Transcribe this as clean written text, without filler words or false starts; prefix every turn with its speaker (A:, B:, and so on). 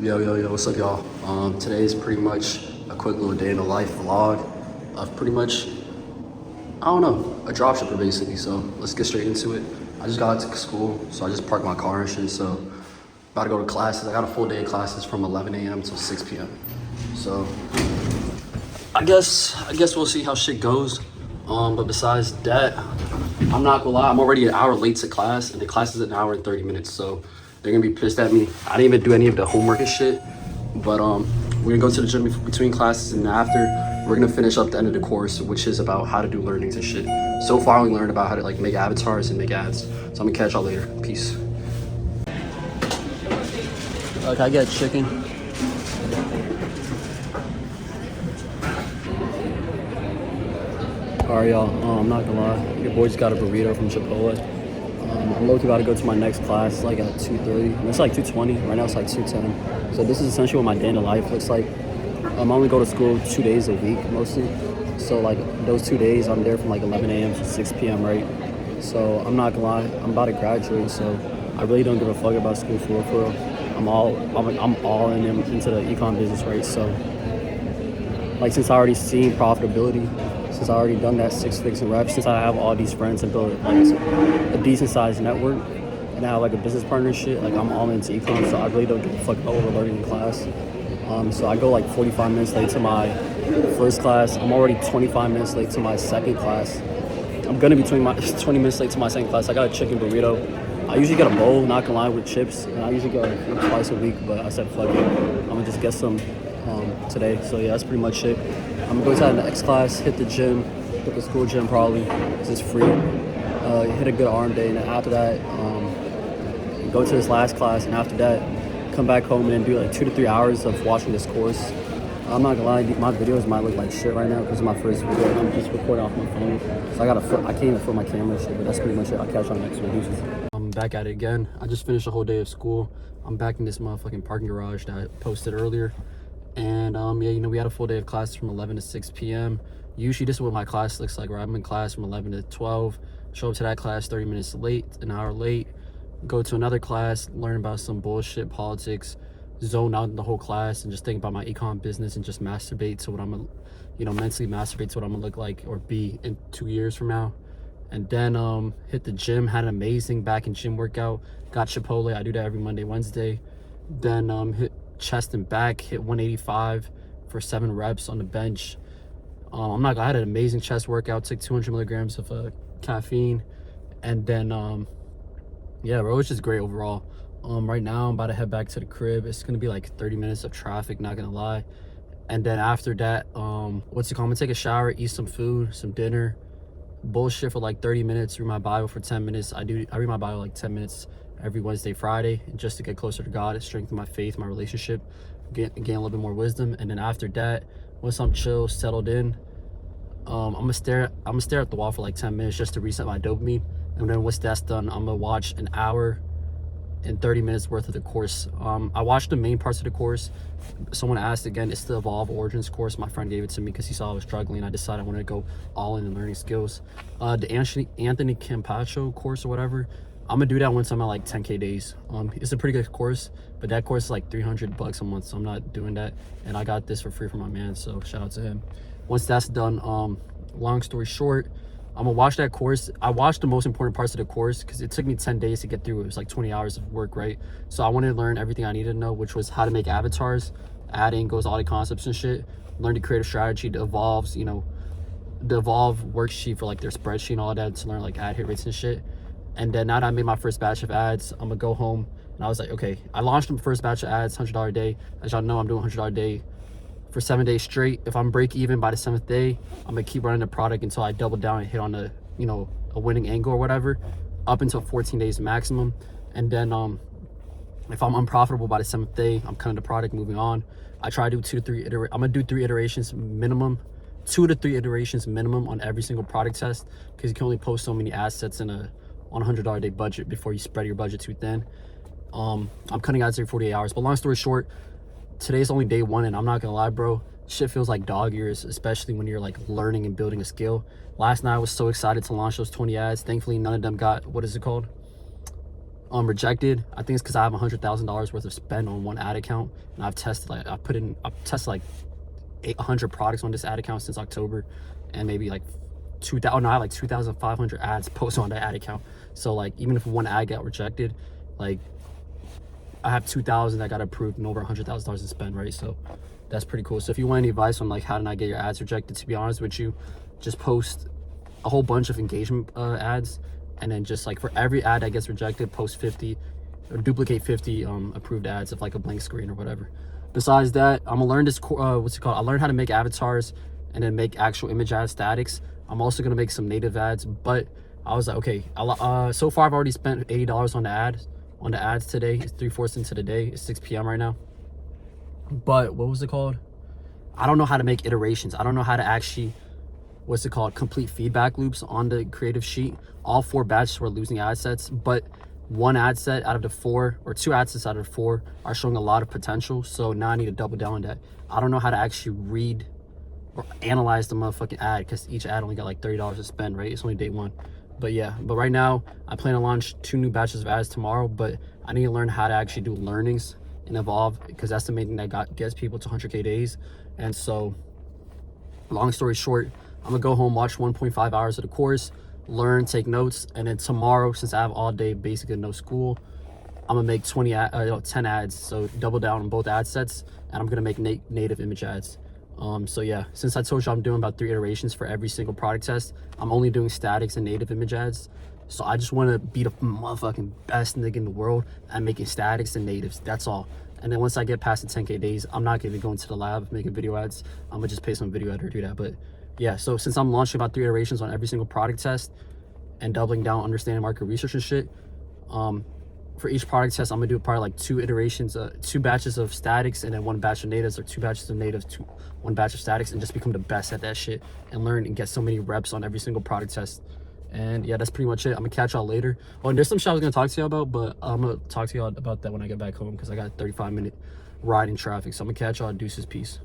A: Yo, what's up, y'all? Today is pretty much a quick little day in the life vlog of pretty much, I don't know, a dropshipper basically. So let's get straight into it. I just got to school, so I just parked my car and shit. So about to go to classes. I got a full day of classes from 11 a.m. to 6 p.m. So I guess we'll see how shit goes. But besides that, I'm not gonna lie, I'm already an hour late to class, and the class is an hour and 30 minutes. So they're gonna be pissed at me. I didn't even do any of the homework and shit. But we're gonna go to the gym between classes, and after we're gonna finish up the end of the course, which is about how to do learnings and shit. So far, we learned about how to like make avatars and make ads. So I'm gonna catch y'all later. Peace. Can I get chicken? Alright, y'all. I'm not gonna lie. Your boy just got a burrito from Chipotle. I'm low-key about to go to my next class, like at 2:30. And it's like 2:20. Right now it's like 2:10. So this is essentially what my day in the life looks like. I only go to school 2 days a week mostly. So like those 2 days, I'm there from like 11 a.m. to 6 p.m. Right? So I'm not gonna lie. I'm about to graduate, so I really don't give a fuck about school for real. I'm all into the econ business, right? So like since I already seen profitability. Since I already done that 6 figures and reps, since I have all these friends and built like a decent sized network, and I have like a business partnership, like I'm all into econ, so I really don't give a fuck about learning in class. So I go like 45 minutes late to my first class. I'm already 25 minutes late to my second class. I'm gonna be 20 minutes late to my second class. I got a chicken burrito. I usually get a bowl, not gonna lie, with chips, and I usually go like twice a week, but I said fuck it. I'm gonna just get some today. So yeah, that's pretty much it. I'm gonna go to the next class, hit the gym, hit the school gym probably, because it's free. Hit a good arm day, and then after that, go to this last class, and after that, come back home and then do like 2 to 3 hours of watching this course. I'm not gonna lie, my videos might look like shit right now because it's my first video, and I'm just recording off my phone. So I can't even film my camera and shit, but that's pretty much it. I'll catch you on the next one. Deuces. I'm back at it again. I just finished a whole day of school. I'm back in this motherfucking parking garage that I posted earlier. And yeah, you know, we had a full day of classes from 11 to 6 p.m. Usually this is what my class looks like, right? I'm in class from 11 to 12, show up to that class 30 minutes late, an hour late, go to another class, learn about some bullshit politics, zone out in the whole class, and just think about my econ business and just masturbate to what I'm gonna, you know, mentally masturbate to what I'm gonna look like or be in 2 years from now. And then hit the gym, had an amazing back and gym workout, got Chipotle. I do that every Monday, Wednesday. Then hit chest and back, hit 185 for 7 reps on the bench. I had an amazing chest workout, took 200 milligrams of caffeine, and then yeah, bro, it's just great overall. Right now I'm about to head back to the crib. It's gonna be like 30 minutes of traffic, not gonna lie. And then after that, I'm gonna take a shower, eat some food, some dinner, bullshit for like 30 minutes, read my Bible for 10 minutes. I read my Bible like 10 minutes every Wednesday, Friday, just to get closer to God, strengthen my faith, my relationship, gain a little bit more wisdom. And then after that, once I'm chill, settled in, I'm gonna stare at the wall for like 10 minutes just to reset my dopamine. And then once that's done, I'm gonna watch an hour and 30 minutes worth of the course. I watched the main parts of the course. Someone asked again, it's the Evolve Origins course. My friend gave it to me because he saw I was struggling. I decided I wanted to go all in and learning skills. The Anthony Campacho course or whatever, I'm gonna do that once I'm at like 10K days. It's a pretty good course, but that course is like $300 a month, so I'm not doing that. And I got this for free from my man, so shout out to him. Once that's done, long story short, I'm gonna watch that course. I watched the most important parts of the course because it took me 10 days to get through. It was like 20 hours of work, right? So I wanted to learn everything I needed to know, which was how to make avatars, add angles, all the concepts and shit. Learn to create a strategy, the Evolve's, you know, the Evolve worksheet for like their spreadsheet and all that to learn like ad hit rates and shit. And then now that I made my first batch of ads, I'm gonna go home and I was like, okay, I launched the first batch of ads, $100 a day. As y'all know, I'm doing $100 a day for 7 days straight. If I'm break even by the 7th day, I'm gonna keep running the product until I double down and hit on a, you know, a winning angle or whatever, up until 14 days maximum. And then if I'm unprofitable by the 7th day, I'm cutting the product, moving on. I try to do 2 to 3 iterations. I'm gonna do 3 iterations minimum, 2 to 3 iterations minimum on every single product test, because you can only post so many assets on a $100 a day budget before you spread your budget too thin. I'm cutting ads every 48 hours, but long story short, today's only day 1, and I'm not gonna lie, bro, shit feels like dog years, especially when you're like learning and building a skill. Last night I was so excited to launch those 20 ads. Thankfully none of them got, what is it called, rejected. I think it's because I have $100,000 worth of spend on one ad account, and I've tested like 800 products on this ad account since October, and maybe like 2,000. No, I have like 2,500 ads posted on that ad account. So like even if one ad got rejected, like I have 2,000 that got approved and over $100,000 to spend, right? So that's pretty cool. So if you want any advice on like how to not get your ads rejected, to be honest with you, just post a whole bunch of engagement ads, and then just like for every ad that gets rejected, post 50 or duplicate 50 approved ads of like a blank screen or whatever. Besides that, I'm gonna learn this what's it called, I learned how to make avatars and then make actual image ad statics. I'm also gonna make some native ads, but I was like, okay, so far I've already spent $80 on the ads today. It's 3/4 into the day. It's 6 p.m. right now. But what was it called, I don't know how to make iterations. I don't know how to actually, what's it called, complete feedback loops on the creative sheet. All 4 batches were losing ad sets, but one ad set out of the 4, or 2 ad sets out of the 4 are showing a lot of potential. So now I need to double down on that. I don't know how to actually read or analyze the motherfucking ad, because each ad only got like $30 to spend, right? It's only day 1. But yeah, but right now I plan to launch 2 new batches of ads tomorrow, but I need to learn how to actually do learnings and evolve, because that's the main thing that gets people to 100K days. And so long story short, I'm gonna go home, watch 1.5 hours of the course, learn, take notes, and then tomorrow, since I have all day basically no school, I'm gonna make 10 ads. So double down on both ad sets, and I'm gonna make native image ads. So yeah, since I told you I'm doing about 3 iterations for every single product test, I'm only doing statics and native image ads. So I just want to be the motherfucking best nigga in the world at making statics and natives. That's all. And then once I get past the 10K days, I'm not going to go into the lab making video ads. I'm gonna just pay some video editor to do that. But yeah, so since I'm launching about 3 iterations on every single product test and doubling down understanding market research and shit, for each product test, I'm gonna do probably like 2 iterations, 2 batches of statics, and then 1 batch of natives, or 2 batches of natives, 1 batch of statics, and just become the best at that shit and learn and get so many reps on every single product test. And yeah, that's pretty much it. I'm gonna catch y'all later. Oh, and there's some shit I was gonna talk to y'all about, but I'm gonna talk to y'all about that when I get back home, because I got a 35-minute ride in traffic. So I'm gonna catch y'all. Deuces, peace.